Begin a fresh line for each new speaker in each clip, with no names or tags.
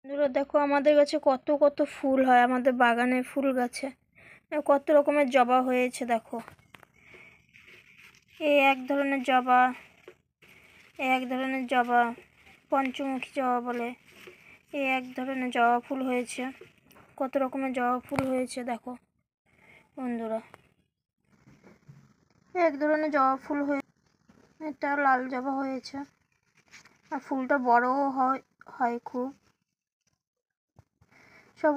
বন্ধুরা দেখো আমাদের গাছে কত কত ফুল হয়, আমাদের বাগানে ফুল গাছে কত রকমের জবা হয়েছে। দেখো এই এক ধরনের জবা, এক ধরনের জবা পঞ্চমুখী জবা বলে, এই এক ধরনের জবা ফুল হয়েছে। কত রকমের জবা ফুল হয়েছে দেখো বন্ধুরা, এক ধরনের জবা ফুল হয়ে, এটা লাল জবা হয়েছে আর ফুলটা বড়ও হয় খুব। সব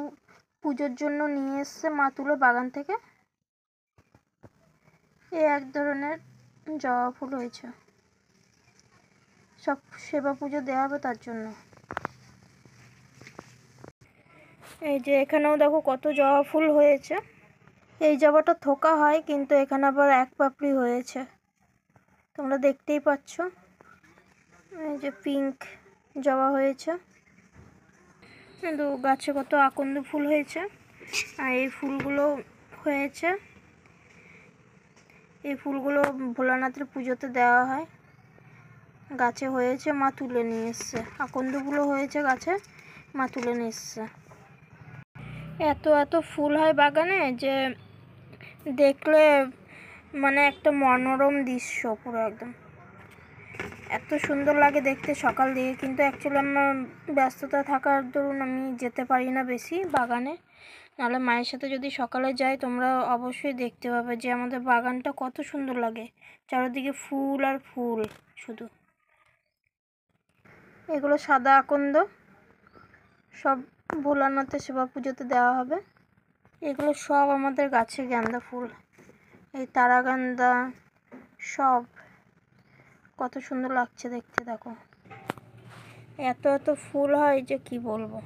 পুজোর জন্য নিয়ে এসছে মা তুলে বাগান থেকে। এই এক ধরনের জবা ফুল হয়েছে, সব সেবা পুজো দেওয়া হবে তার জন্য। এই যে এখানেও দেখো কত জবা ফুল হয়েছে। এই জবাটা থোকা হয়, কিন্তু এখানে আবার এক পাপড়ি হয়েছে, তোমরা দেখতেই পাচ্ছ। এই যে পিঙ্ক জবা হয়েছে, কিন্তু গাছে কত আকন্দ ফুল হয়েছে। আর এই ফুলগুলো হয়েছে, এই ফুলগুলো ভোলানাথের পুজোতে দেওয়া হয়। গাছে হয়েছে, মা তুলে নিয়ে এসছে। আকন্দগুলো হয়েছে গাছে, মা তুলে নিয়ে এসছে। এত এত ফুল হয় বাগানে যে দেখলে মানে একটা মনোরম দৃশ্য, পুরো একদম এত সুন্দর লাগে দেখতে সকাল দিকে। কিন্তু অ্যাকচুয়ালি আমার ব্যস্ততা থাকার দরুন আমি যেতে পারি না বেশি বাগানে, নাহলে মায়ের সাথে যদি সকালে যাই তোমরা অবশ্যই দেখতে পাবে যে আমাদের বাগানটা কত সুন্দর লাগে। চারিদিকে ফুল আর ফুল শুধু। এগুলো সাদা আকন্দ, সব ভোলানাথের সেবা পুজোতে দেওয়া হবে। এগুলো সব আমাদের গাছের গাঁদা ফুল, এই তারা গাঁদা সব কত সুন্দর লাগছে দেখতে। দেখো এত এত ফুল হয় যে কি বলবো।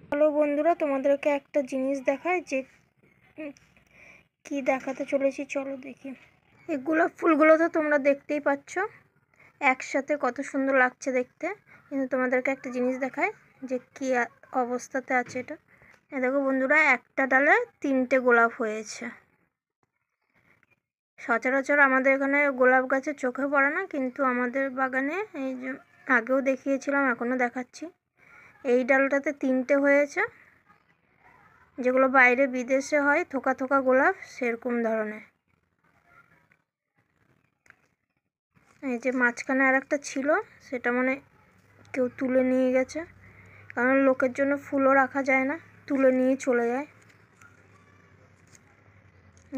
হ্যালো বন্ধুরা, তোমাদেরকে একটা জিনিস দেখায় যে কি দেখাতে চলেছি, চলো দেখি। এই গোলাপ ফুলগুলো তো তোমরা দেখতেই পাচ্ছ একসাথে কত সুন্দর লাগছে দেখতে, কিন্তু তোমাদেরকে একটা জিনিস দেখায় যে কি অবস্থাতে আছে এটা। দেখো বন্ধুরা, একটা ডালে 3টে গোলাপ হয়েছে। সচরাচর আমাদের এখানে গোলাপ গাছে চোখে পড়ে না, কিন্তু আমাদের বাগানে এই যে আগেও দেখিয়েছিলাম, এখনও দেখাচ্ছি। এই ডালটাতে 3টে হয়েছে, যেগুলো বাইরে বিদেশে হয় থোকা থোকা গোলাপ, সেরকম ধরনের। এই যে মাঝখানে আর একটা ছিল, সেটা মানে কেউ তুলে নিয়ে গেছে, কারণ লোকের জন্য ফুলও রাখা যায় না, তুলে নিয়ে চলে যায়।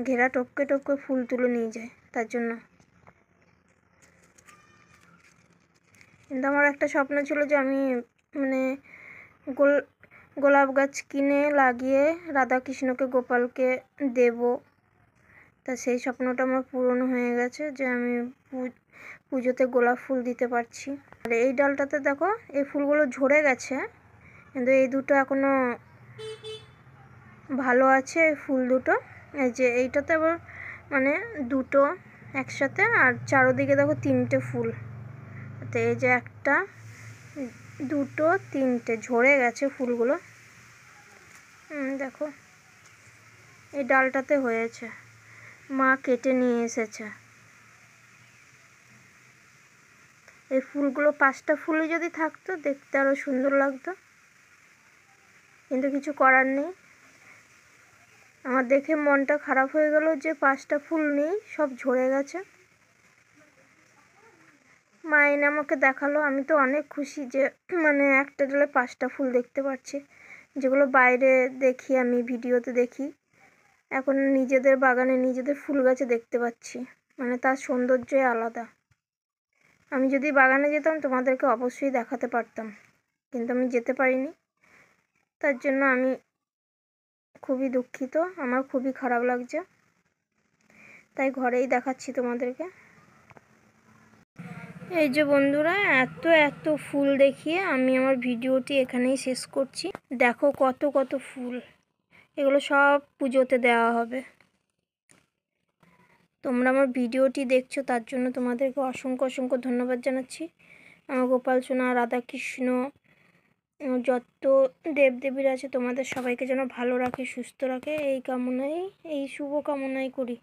ঘেরা টপকে টপকে ফুল তুলে নিয়ে যায় তার জন্য। কিন্তু আমার একটা স্বপ্ন ছিল যে আমি মানে গোলাপ গাছ কিনে লাগিয়ে রাধাকৃষ্ণকে গোপালকে দেব। তা সেই স্বপ্নটা আমার পূরণ হয়ে গেছে যে আমি পুজোতে গোলাপ ফুল দিতে পারছি। আর এই ডালটাতে দেখো এই ফুলগুলো ঝরে গেছে, কিন্তু এই দুটো এখনো ভালো আছে এই ফুল দুটো। এই যে এইটাতে আবার মানে দুটো একসাথে, আর চারোদিকে দেখো 3টে ফুল। তো এই যে একটা, দুটো, 3টে ঝরে গেছে ফুলগুলো। দেখো এই ডালটাতে হয়েছে, মা কেটে নিয়ে এসেছে। এই ফুলগুলো 5টা ফুলই যদি থাকতো দেখতে আরও সুন্দর লাগতো, কিন্তু কিছু করার নেই। আমার দেখে মনটা খারাপ হয়ে গেল যে 5টা ফুল নেই, সব ঝরে গেছে। মা এনে আমাকে দেখালো, আমি তো অনেক খুশি যে মানে একটা ডালে 5টা ফুল দেখতে পাচ্ছি। যেগুলো বাইরে দেখি, আমি ভিডিওতে দেখি, এখন নিজেদের বাগানে নিজেদের ফুল গাছে দেখতে পাচ্ছি, মানে তার সৌন্দর্যই আলাদা। আমি যদি বাগানে যেতাম তোমাদেরকে অবশ্যই দেখাতে পারতাম, কিন্তু আমি যেতে পারিনি, তার জন্য আমি খুবই দুঃখিত, আমার খুবই খারাপ লাগছে, তাই ঘরেই দেখাচ্ছি তোমাদেরকে। এই যে বন্ধুরা, এত এত ফুল দেখিয়ে আমি আমার ভিডিওটি এখানেই শেষ করছি। দেখো কত কত ফুল, এগুলো সব পুজোতে দেওয়া হবে। তোমরা আমার ভিডিওটি দেখছো তার জন্য তোমাদেরকে অসংখ্য অসংখ্য ধন্যবাদ জানাচ্ছি। আমার গোপাল সোনা, রাধাকৃষ্ণ যত দেবদেবীর আছে তোমাদের সবাইকে যেন ভালো রাখে, সুস্থ রাখে, এই কামনাই, এই শুভ কামনাই করি।